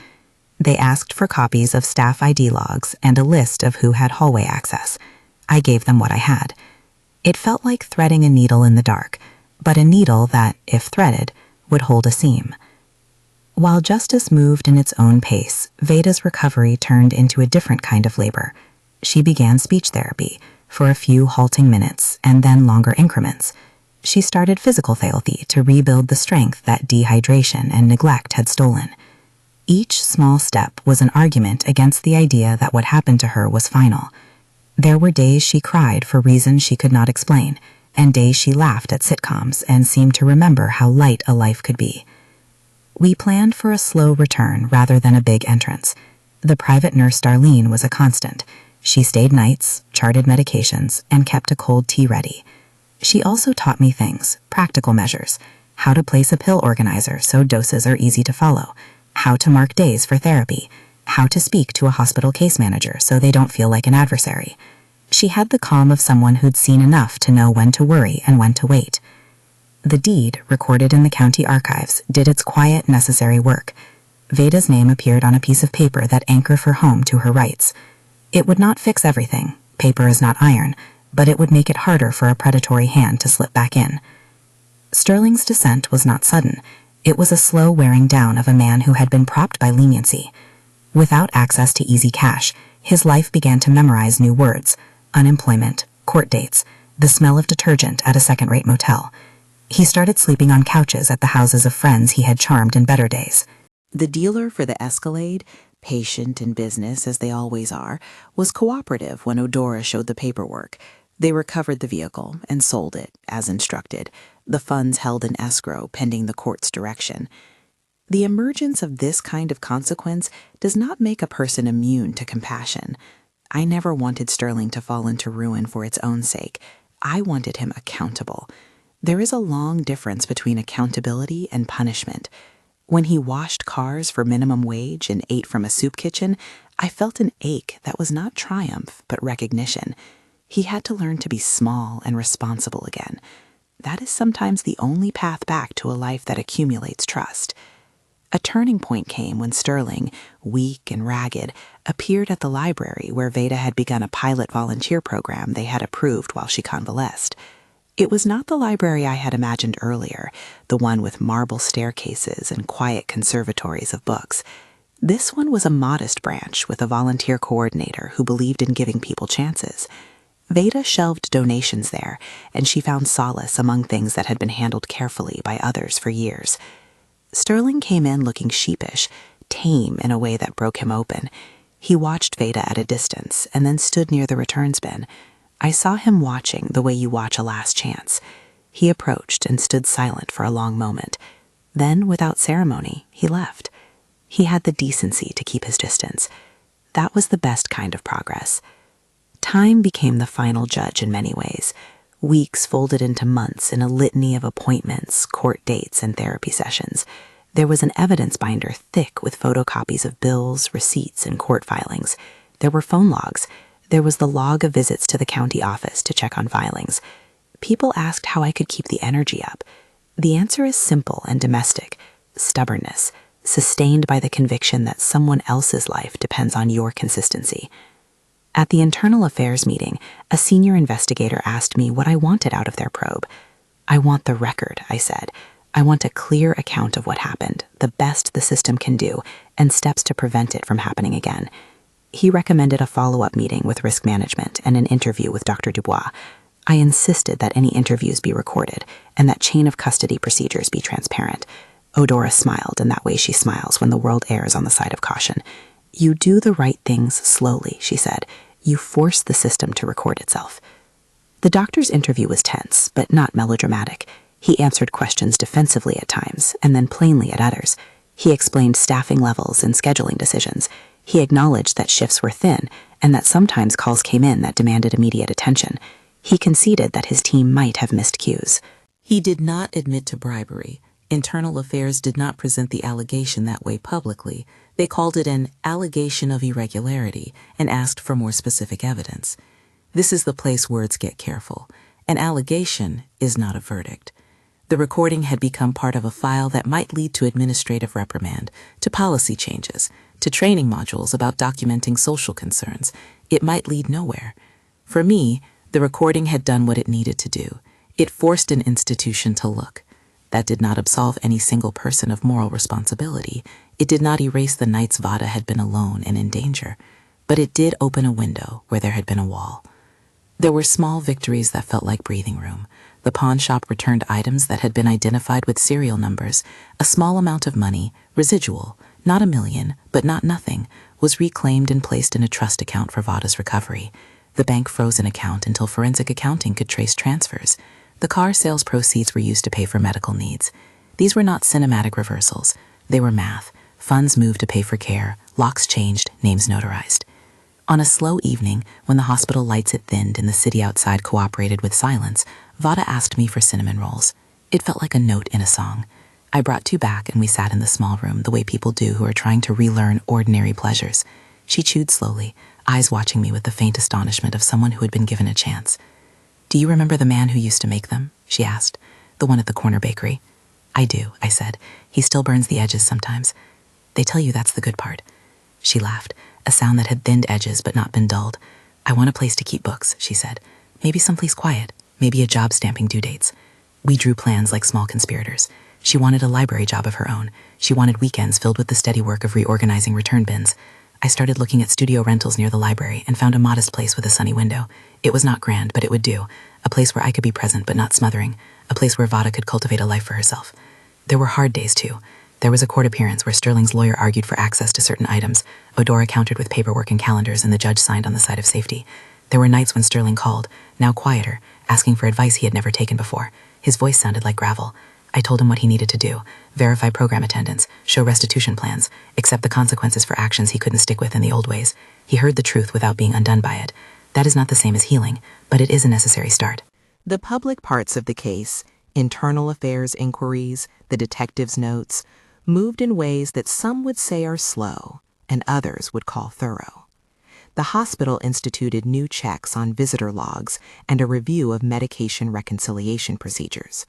Speaker 2: They asked for copies of staff ID logs and a list of who had hallway access. I gave them what I had. It felt like threading a needle in the dark, but a needle that, if threaded, would hold a seam. While justice moved in its own pace, Veda's recovery turned into a different kind of labor. She began speech therapy for a few halting minutes and then longer increments. She started physical therapy to rebuild the strength that dehydration and neglect had stolen. Each small step was an argument against the idea that what happened to her was final. There were days she cried for reasons she could not explain, and days she laughed at sitcoms and seemed to remember how light a life could be. We planned for a slow return rather than a big entrance. The private nurse Darlene was a constant. She stayed nights, charted medications, and kept a cold tea ready. She also taught me things, practical measures, how to place a pill organizer so doses are easy to follow, how to mark days for therapy, how to speak to a hospital case manager so they don't feel like an adversary. She had the calm of someone who'd seen enough to know when to worry and when to wait. The deed, recorded in the county archives, did its quiet, necessary work. Veda's name appeared on a piece of paper that anchored her home to her rights. It would not fix everything. Paper is not iron, but it would make it harder for a predatory hand to slip back in. Sterling's descent was not sudden. It was a slow wearing down of a man who had been propped by leniency. Without access to easy cash, his life began to memorize new words: unemployment, court dates, the smell of detergent at a second-rate motel. He started sleeping on couches at the houses of friends he had charmed in better days. The dealer for the Escalade, patient in business as they always are, was cooperative when Odora showed the paperwork. They recovered the vehicle and sold it, as instructed, the funds held in escrow pending the court's direction. The emergence of this kind of consequence does not make a person immune to compassion. I never wanted Sterling to fall into ruin for its own sake. I wanted him accountable. There is a long difference between accountability and punishment. When he washed cars for minimum wage and ate from a soup kitchen, I felt an ache that was not triumph, but recognition. He had to learn to be small and responsible again. That is sometimes the only path back to a life that accumulates trust. A turning point came when Sterling, weak and ragged, appeared at the library where Veda had begun a pilot volunteer program they had approved while she convalesced. It was not the library I had imagined earlier, the one with marble staircases and quiet conservatories of books. This one was a modest branch with a volunteer coordinator who believed in giving people chances. Veda shelved donations there, and she found solace among things that had been handled carefully by others for years. Sterling came in looking sheepish, tame in a way that broke him open. He watched Veda at a distance and then stood near the returns bin. I saw him watching the way you watch a last chance. He approached and stood silent for a long moment. Then, without ceremony, he left. He had the decency to keep his distance. That was the best kind of progress. Time became the final judge in many ways. Weeks folded into months in a litany of appointments, court dates, and therapy sessions. There was an evidence binder thick with photocopies of bills, receipts, and court filings. There were phone logs. There was the log of visits to the county office to check on filings.
Speaker 4: People asked how I could keep the energy up. The answer is simple and domestic: stubbornness, sustained by the conviction that someone else's life depends on your consistency. At the internal affairs meeting, a senior investigator asked me what I wanted out of their probe. "I want the record," I said. "I want a clear account of what happened, the best the system can do, and steps to prevent it from happening again." He recommended a follow-up meeting with risk management and an interview with Dr. Dubois. I insisted that any interviews be recorded and that chain of custody procedures be transparent. Odora smiled in that way she smiles when the world errs on the side of caution. "You do the right things slowly," she said. "You force the system to record itself." The doctor's interview was tense, but not melodramatic. He answered questions defensively at times, and then plainly at others. He explained staffing levels and scheduling decisions. He acknowledged that shifts were thin, and that sometimes calls came in that demanded immediate attention. He conceded that his team might have missed cues.
Speaker 2: He did not admit to bribery. Internal Affairs did not present the allegation that way publicly. They called it an allegation of irregularity and asked for more specific evidence. This is the place words get careful. An allegation is not a verdict. The recording had become part of a file that might lead to administrative reprimand, to policy changes, to training modules about documenting social concerns. It might lead nowhere. For me, the recording had done what it needed to do. It forced an institution to look. That did not absolve any single person of moral responsibility. It did not erase the nights Vada had been alone and in danger. But it did open a window where there had been a wall. There were small victories that felt like breathing room. The pawn shop returned items that had been identified with serial numbers. A small amount of money, residual, not $1 million, but not nothing, was reclaimed and placed in a trust account for Vada's recovery. The bank froze an account until forensic accounting could trace transfers. The car sales proceeds were used to pay for medical needs. These were not cinematic reversals. They were math. Funds moved to pay for care, locks changed, names notarized. On a slow evening, when the hospital lights had thinned and the city outside cooperated with silence, Vada asked me for cinnamon rolls. It felt like a note in a song. I brought 2 back and we sat in the small room the way people do who are trying to relearn ordinary pleasures. She chewed slowly, eyes watching me with the faint astonishment of someone who had been given a chance. "Do you remember the man who used to make them?" she asked. "The one at the corner bakery?" "I do," I said. "He still burns the edges sometimes. They tell you that's the good part." She laughed, a sound that had thinned edges but not been dulled. "I want a place to keep books," she said. "Maybe someplace quiet. Maybe a job stamping due dates." We drew plans like small conspirators. She wanted a library job of her own. She wanted weekends filled with the steady work of reorganizing return bins. I started looking at studio rentals near the library and found a modest place with a sunny window. It was not grand, but it would do. A place where I could be present but not smothering. A place where Vada could cultivate a life for herself. There were hard days, too. There was a court appearance where Sterling's lawyer argued for access to certain items. Odora countered with paperwork and calendars, and the judge signed on the side of safety. There were nights when Sterling called, now quieter, asking for advice he had never taken before. His voice sounded like gravel. I told him what he needed to do: verify program attendance, show restitution plans, accept the consequences for actions he couldn't stick with in the old ways. He heard the truth without being undone by it. That is not the same as healing, but it is a necessary start.
Speaker 3: The public parts of the case, internal affairs inquiries, the detective's notes, moved in ways that some would say are slow and others would call thorough. The hospital instituted new checks on visitor logs and a review of medication reconciliation procedures.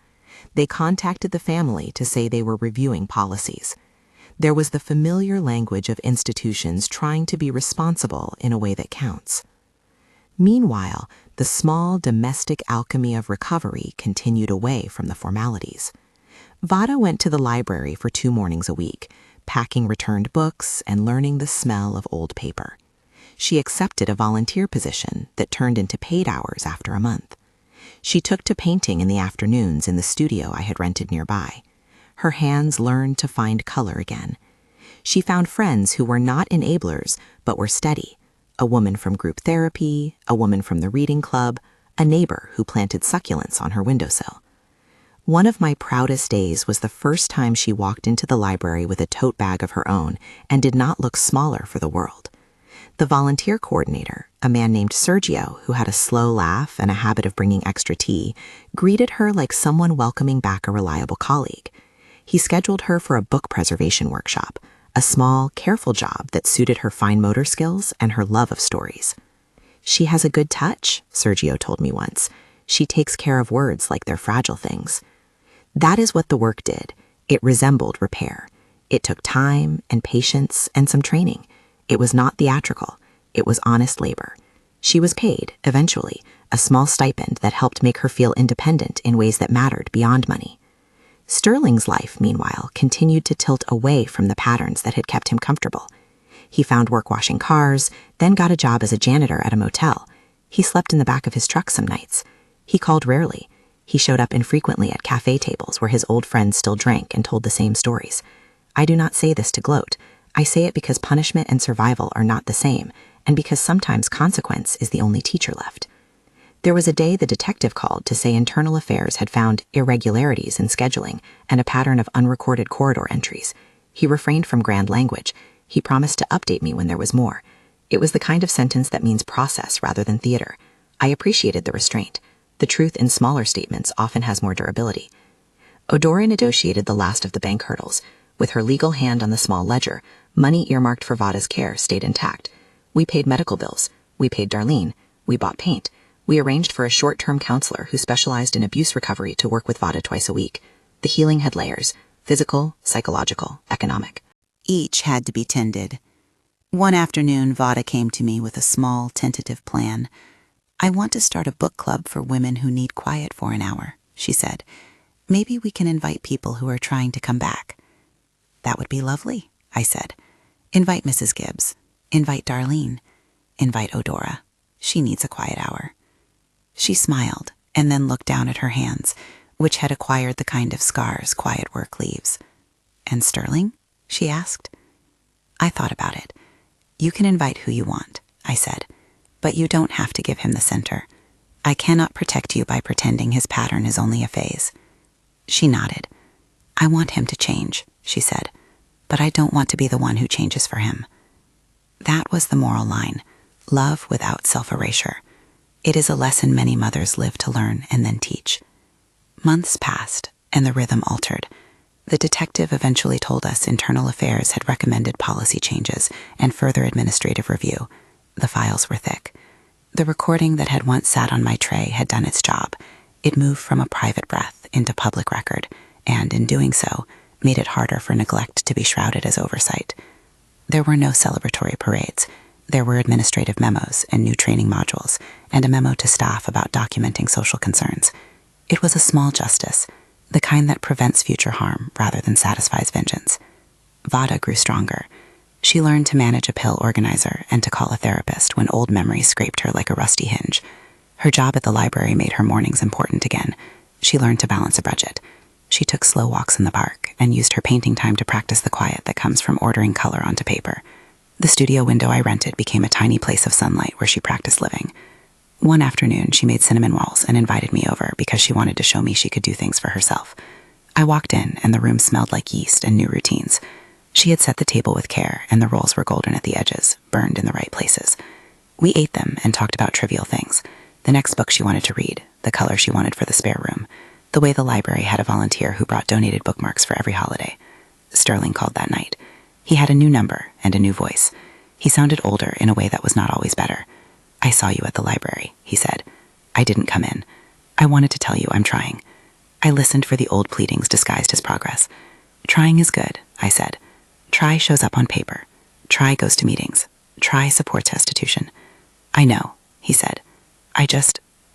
Speaker 3: They contacted the family to say they were reviewing policies. There was the familiar language of institutions trying to be responsible in a way that counts. Meanwhile, the small domestic alchemy of recovery continued away from the formalities. Vada went to the library for 2 mornings a week, packing returned books and learning the smell of old paper. She accepted a volunteer position that turned into paid hours after a month. She took to painting in the afternoons in the studio I had rented nearby. Her hands learned to find color again. She found friends who were not enablers but were steady: a woman from group therapy, a woman from the reading club, a neighbor who planted succulents on her windowsill. One of my proudest days was the first time she walked into the library with a tote bag of her own and did not look smaller for the world. The volunteer coordinator, a man named Sergio who had a slow laugh and a habit of bringing extra tea, greeted her like someone welcoming back a reliable colleague. He scheduled her for a book preservation workshop, a small, careful job that suited her fine motor skills and her love of stories. "She has a good touch," Sergio told me once. She takes care of words like they're fragile things. That is what the work did. It resembled repair. It took time and patience and some training. It was not theatrical. It was honest labor. She was paid, eventually, a small stipend that helped make her feel independent in ways that mattered beyond money. Sterling's life, meanwhile, continued to tilt away from the patterns that had kept him comfortable. He found work washing cars, then got a job as a janitor at a motel. He slept in the back of his truck some nights. He called rarely. He showed up infrequently at cafe tables where his old friends still drank and told the same stories. I do not say this to gloat. I say it because punishment and survival are not the same, and because sometimes consequence is the only teacher left. There was a day the detective called to say internal affairs had found irregularities in scheduling and a pattern of unrecorded corridor entries. He refrained from grand language. He promised to update me when there was more. It was the kind of sentence that means process rather than theater. I appreciated the restraint. The truth in smaller statements often has more durability. Eudora negotiated the last of the bank hurdles. With her legal hand on the small ledger, money earmarked for Vada's care stayed intact. We paid medical bills. We paid Darlene. We bought paint. We arranged for a short-term counselor who specialized in abuse recovery to work with Vada twice a week. The healing had layers: physical, psychological, economic.
Speaker 1: Each had to be tended. One afternoon, Vada came to me with a small, tentative plan. "I want to start a book club for women who need quiet for an hour," she said. "Maybe we can invite people who are trying to come back." "That would be lovely," I said. "Invite Mrs. Gibbs. Invite Darlene. Invite Eudora. She needs a quiet hour." She smiled and then looked down at her hands, which had acquired the kind of scars quiet work leaves. "And Sterling?" she asked. I thought about it. "You can invite who you want," I said, "but you don't have to give him the center. I cannot protect you by pretending his pattern is only a phase." She nodded. "I want him to change," she said, "but I don't want to be the one who changes for him." That was the moral line: love without self-erasure. It is a lesson many mothers live to learn and then teach. Months passed, and the rhythm altered. The detective eventually told us internal affairs had recommended policy changes and further administrative review. The files were thick. The recording that had once sat on my tray had done its job. It moved from a private breath into public record, and in doing so, made it harder for neglect to be shrouded as oversight. There were no celebratory parades. There were administrative memos and new training modules, and a memo to staff about documenting social concerns. It was a small justice, the kind that prevents future harm rather than satisfies vengeance. Vada grew stronger. She learned to manage a pill organizer and to call a therapist when old memories scraped her like a rusty hinge. Her job at the library made her mornings important again. She learned to balance a budget. She took slow walks in the park and used her painting time to practice the quiet that comes from ordering color onto paper. The studio window I rented became a tiny place of sunlight where she practiced living. One afternoon, she made cinnamon rolls and invited me over because she wanted to show me she could do things for herself. I walked in, and the room smelled like yeast and new routines. She had set the table with care, and the rolls were golden at the edges, burned in the right places. We ate them and talked about trivial things: the next book she wanted to read, the color she wanted for the spare room, the way the library had a volunteer who brought donated bookmarks for every holiday. Sterling called that night. He had a new number and a new voice. He sounded older in a way that was not always better. "I saw you at the library," he said. "I didn't come in. I wanted to tell you I'm trying." I listened for the old pleadings disguised as progress. "Trying is good," I said. "Try shows up on paper. Try goes to meetings. Try supports restitution." "I know," he said.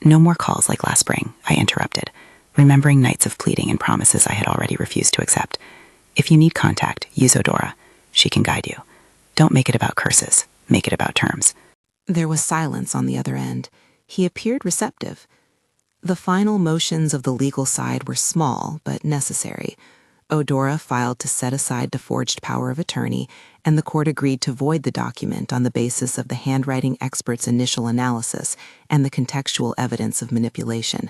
Speaker 1: No more calls like last spring," I interrupted, remembering nights of pleading and promises I had already refused to accept. "If you need contact, use Eudora. She can guide you. Don't make it about curses. Make it about terms." There was silence on the other end. He appeared receptive. The final motions of the legal side were small but necessary. Eudora filed to set aside the forged power of attorney, and the court agreed to void the document on the basis of the handwriting expert's initial analysis and the contextual evidence of manipulation.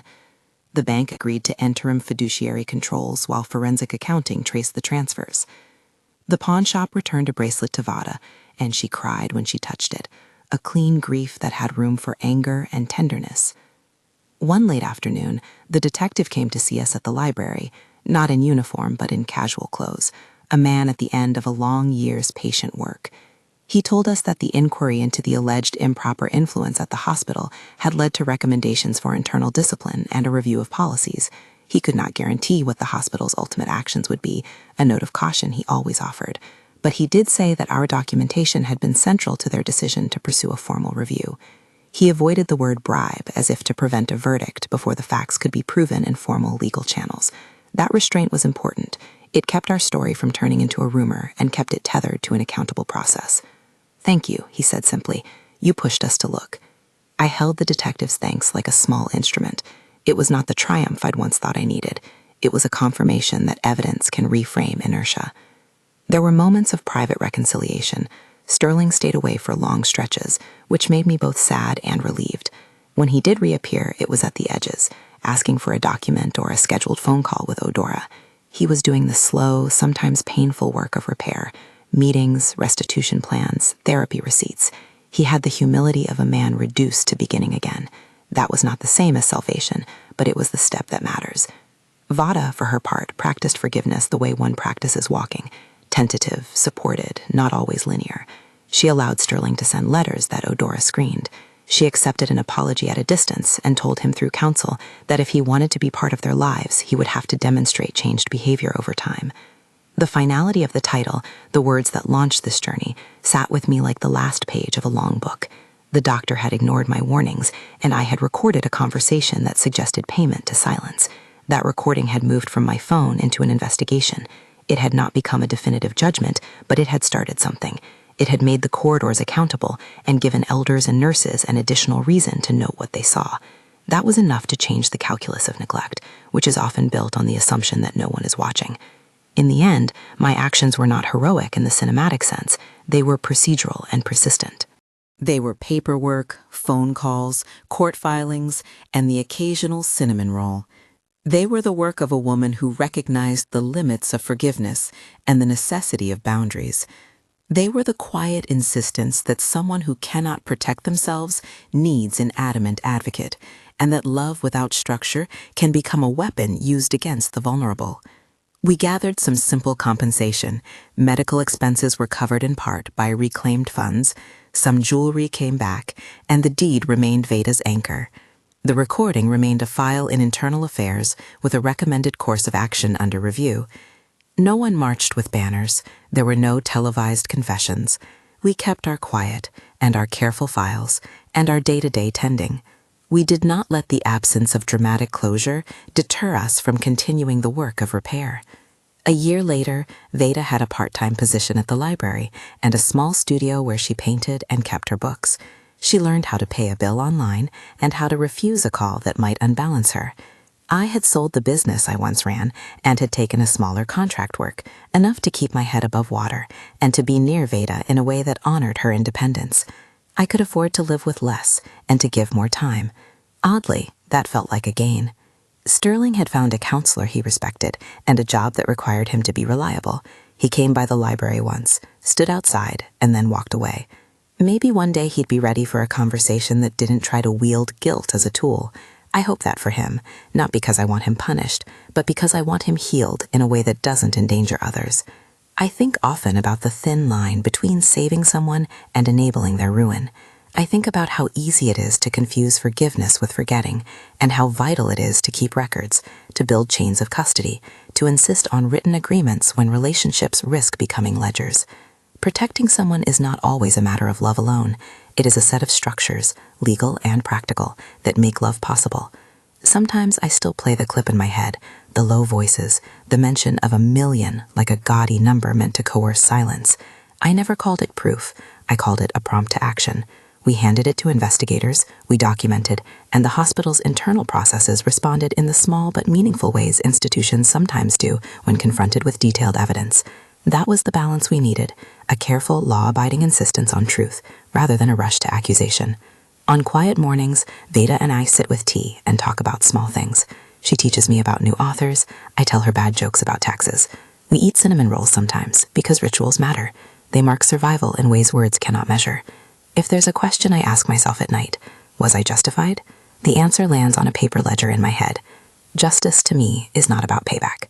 Speaker 1: The bank agreed to interim fiduciary controls while forensic accounting traced the transfers. The pawn shop returned a bracelet to Vada, and she cried when she touched it, a clean grief that had room for anger and tenderness. One late afternoon, the detective came to see us at the library, not in uniform but in casual clothes, a man at the end of a long year's patient work.
Speaker 3: He told us that the inquiry into the alleged improper influence at the hospital had led to recommendations for internal discipline and a review of policies. He could not guarantee what the hospital's ultimate actions would be, a note of caution he always offered. But he did say that our documentation had been central to their decision to pursue a formal review. He avoided the word bribe as if to prevent a verdict before the facts could be proven in formal legal channels. That restraint was important. It kept our story from turning into a rumor and kept it tethered to an accountable process. "Thank you," he said simply. "You pushed us to look." I held the detective's thanks like a small instrument. It was not the triumph I'd once thought I needed. It was a confirmation that evidence can reframe inertia. There were moments of private reconciliation. Sterling stayed away for long stretches, which made me both sad and relieved. When he did reappear, it was at the edges, asking for a document or a scheduled phone call with Odora. He was doing the slow, sometimes painful work of repair: meetings, restitution plans, therapy receipts. He had the humility of a man reduced to beginning again. That was not the same as salvation, but it was the step that matters. Vada, for her part, practiced forgiveness the way one practices walking: tentative, supported, not always linear. She allowed Sterling to send letters that Odora screened. She accepted an apology at a distance and told him through counsel that if he wanted to be part of their lives, he would have to demonstrate changed behavior over time. The finality of the title, the words that launched this journey, sat with me like the last page of a long book. The doctor had ignored my warnings, and I had recorded a conversation that suggested payment to silence. That recording had moved from my phone into an investigation. It had not become a definitive judgment, but it had started something. It had made the corridors accountable and given elders and nurses an additional reason to know what they saw. That was enough to change the calculus of neglect, which is often built on the assumption that no one is watching. In the end, my actions were not heroic in the cinematic sense. They were procedural and persistent.
Speaker 2: They were paperwork, phone calls, court filings, and the occasional cinnamon roll. They were the work of a woman who recognized the limits of forgiveness and the necessity of boundaries. They were the quiet insistence that someone who cannot protect themselves needs an adamant advocate, and that love without structure can become a weapon used against the vulnerable. We gathered some simple compensation. Medical expenses were covered in part by reclaimed funds, some jewelry came back, and the deed remained Veda's anchor. The recording remained a file in internal affairs with a recommended course of action under review. No one marched with banners. There were no televised confessions. We kept our quiet and our careful files and our day-to-day tending. We did not let the absence of dramatic closure deter us from continuing the work of repair. A year later, Veda had a part-time position at the library and a small studio where she painted and kept her books. She learned how to pay a bill online and how to refuse a call that might unbalance her. I had sold the business I once ran and had taken a smaller contract work, enough to keep my head above water and to be near Veda in a way that honored her independence. I could afford to live with less and to give more time. Oddly, that felt like a gain. Sterling had found a counselor he respected and a job that required him to be reliable. He came by the library once, stood outside, and then walked away. Maybe one day he'd be ready for a conversation that didn't try to wield guilt as a tool. I hope that for him, not because I want him punished, but because I want him healed in a way that doesn't endanger others. I think often about the thin line between saving someone and enabling their ruin. I think about how easy it is to confuse forgiveness with forgetting, and how vital it is to keep records, to build chains of custody, to insist on written agreements when relationships risk becoming ledgers. Protecting someone is not always a matter of love alone. It is a set of structures, legal and practical, that make love possible. Sometimes I still play the clip in my head, the low voices, the mention of 1,000,000 like a gaudy number meant to coerce silence. I never called it proof. I called it a prompt to action. We handed it to investigators, we documented, and the hospital's internal processes responded in the small but meaningful ways institutions sometimes do when confronted with detailed evidence. That was the balance we needed, a careful, law-abiding insistence on truth, rather than a rush to accusation. On quiet mornings, Veda and I sit with tea and talk about small things. She teaches me about new authors, I tell her bad jokes about taxes. We eat cinnamon rolls sometimes, because rituals matter. They mark survival in ways words cannot measure. If there's a question I ask myself at night, was I justified? The answer lands on a paper ledger in my head. Justice, to me, is not about payback.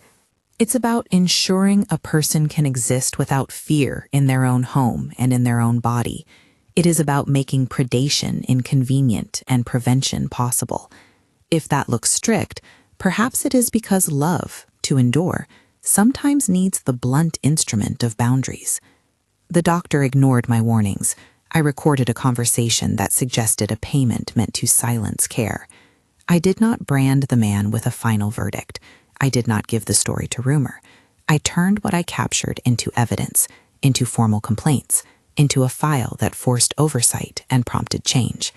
Speaker 1: It's about ensuring a person can exist without fear in their own home and in their own body. It is about making predation inconvenient and prevention possible. If that looks strict, perhaps it is because love, to endure, sometimes needs the blunt instrument of boundaries. The doctor ignored my warnings. I recorded a conversation that suggested a payment meant to silence care. I did not brand the man with a final verdict. I did not give the story to rumor. I turned what I captured into evidence, into formal complaints, into a file that forced oversight and prompted change.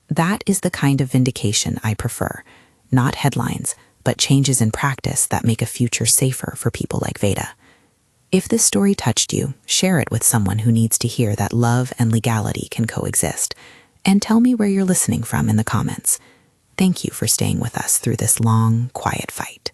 Speaker 1: That is the kind of vindication I prefer. Not headlines, but changes in practice that make a future safer for people like Veda. If this story touched you, share it with someone who needs to hear that love and legality can coexist. And tell me where you're listening from in the comments. Thank you for staying with us through this long, quiet fight.